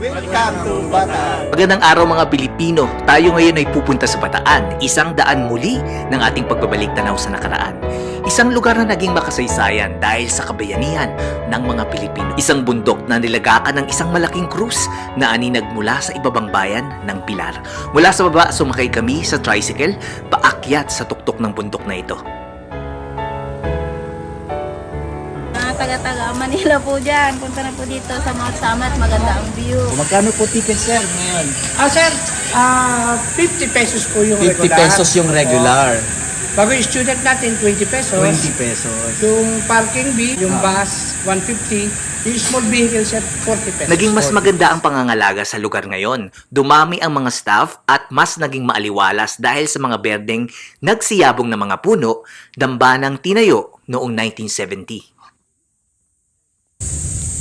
Welcome to Bataan! Magandang araw mga Pilipino. Tayo ngayon ay pupunta sa Bataan, isang daan muli ng ating pagbabalik tanaw sa nakaraan. Isang lugar na naging makasaysayan dahil sa kabayanihan ng mga Pilipino. Isang bundok na nilagakan ng isang malaking krus na aninag mula sa ibabang bayan ng Pilar. Mula sa baba, sumakay kami sa tricycle paakyat sa tuktok ng bundok na ito. Taga-taga Manila po dyan. Punta na po dito sa Mount Samat. Maganda ang view. Magkano po ticket, sir, ngayon? Sir, 50 pesos po yung 50 regular. pesos yung regular. Bago yung student natin, 20 pesos. 20 pesos. Yung parking fee, yung bus, 150. Yung small vehicle, sir, 40 pesos. Naging mas maganda ang pangangalaga sa lugar ngayon. Dumami ang mga staff at mas naging maaliwalas dahil sa mga berdeng nagsiyabong na mga puno, dambanang tinayo noong 1970.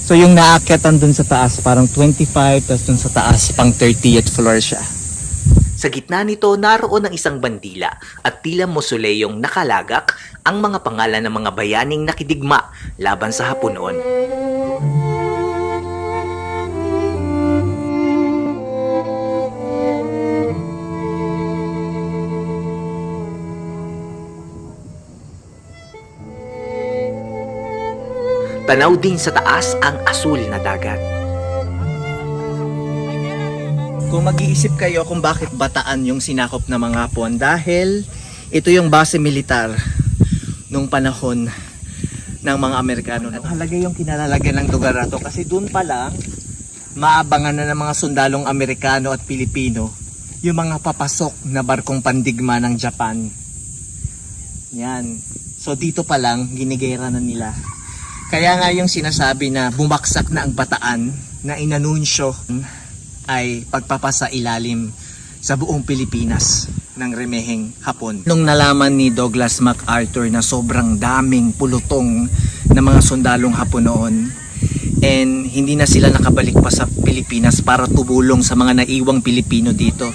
So yung naakyatan dun sa taas, parang 25, tapos dun sa taas, pang 30th floor siya. Sa gitna nito, naroon ang isang bandila at tila mosoleyong nakalagak ang mga pangalan ng mga bayaning nakidigma laban sa Hapon noon. Tanaw din sa taas ang asul na dagat. Kung mag-iisip kayo kung bakit Bataan yung sinakop ng mga Hapon, dahil ito yung base militar nung panahon ng mga Amerikano. At halaga yung kinalalagyan ng lugar na to kasi dun pa lang maabangan na ng mga sundalong Amerikano at Pilipino yung mga papasok na barkong pandigma ng Japan. Yan. So dito pa lang ginigera na nila. Kaya nga yung sinasabi na bumaksak na ang Bataan na inanunsyo ay pagpapasa ilalim sa buong Pilipinas ng remeheng Hapon. Nung nalaman ni Douglas MacArthur na sobrang daming pulutong na mga sundalong Hapon noon and hindi na sila nakabalik pa sa Pilipinas para tumulong sa mga naiwang Pilipino dito.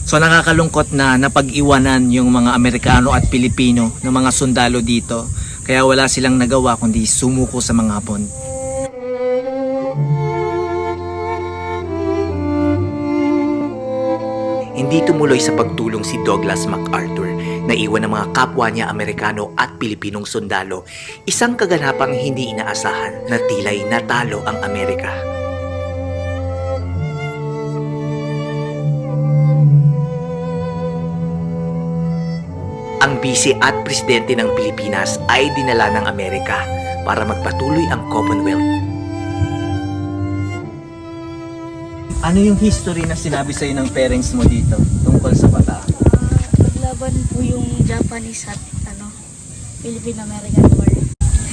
So nakakalungkot na napag-iwanan yung mga Amerikano at Pilipino ng mga sundalo dito. Kaya wala silang nagawa kundi sumuko sa mga Hapon. Hindi tumuloy sa pagtulong si Douglas MacArthur na iwan ng mga kapwa niya Amerikano at Pilipinong sundalo, isang kaganapang hindi inaasahan na tila'y natalo ang Amerika. Ang bise at presidente ng Pilipinas ay dinala ng Amerika para magpatuloy ang Commonwealth. Ano yung history na sinabi sa'yo ng parents mo dito tungkol sa Bataan? Paglaban po yung Japanese at Philippine-American War.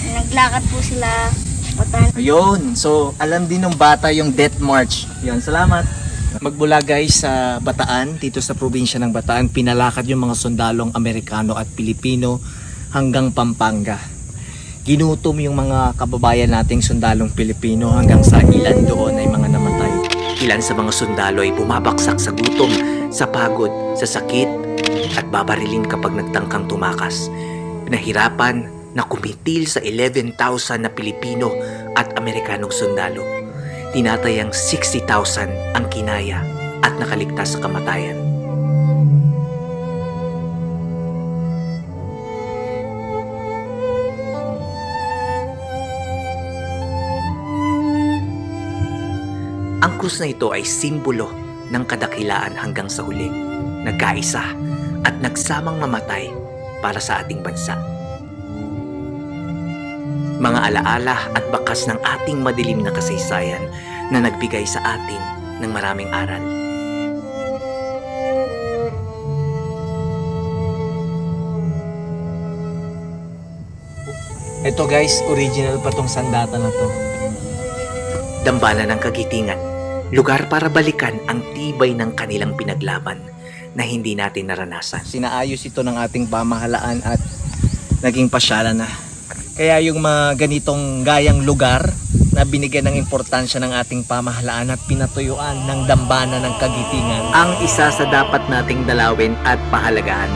Naglakad po sila Bataan. Ayun, so alam din ng bata yung Death March. Yan, salamat. Magmula guys sa Bataan, dito sa probinsya ng Bataan, pinalakad yung mga sundalong Amerikano at Pilipino hanggang Pampanga. Ginutom yung mga kababayan nating sundalong Pilipino hanggang sa ilan doon ay mga namatay. Ilan sa mga sundalo ay bumabaksak sa gutom, sa pagod, sa sakit at babarilin kapag nagtangkang tumakas. Pinahirapan na kumitil sa 11,000 na Pilipino at Amerikanong sundalo. Tinatayang 60,000 ang kinaya at nakaligtas sa kamatayan. Ang krus na ito ay simbolo ng kadakilaan hanggang sa huli, nagkaisa at nagsamang mamatay para sa ating bansa. Mga alaala at bakas ng ating madilim na kasaysayan na nagbigay sa atin ng maraming aral. Ito guys, original pa tong sandata na to. Dambana ng kagitingan, lugar para balikan ang tibay ng kanilang pinaglaban na hindi natin naranasan. Sinaayos ito ng ating pamahalaan at naging pasyalan na. Kaya yung mga ganitong gayang lugar na binigyan ng importansya ng ating pamahalaan at pinatuyuan ng dambana ng kagitingan Ang isa sa dapat nating dalawin at pahalagahan.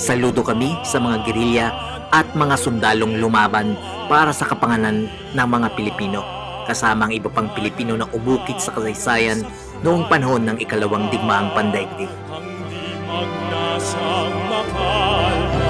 Saludo kami sa mga gerilya at mga sundalong lumaban para sa kapanganan ng mga Pilipino, kasama ang iba pang Pilipino na umukit sa kasaysayan noong panahon ng ikalawang digmaang pandaigdig. Ang di magnasang mahal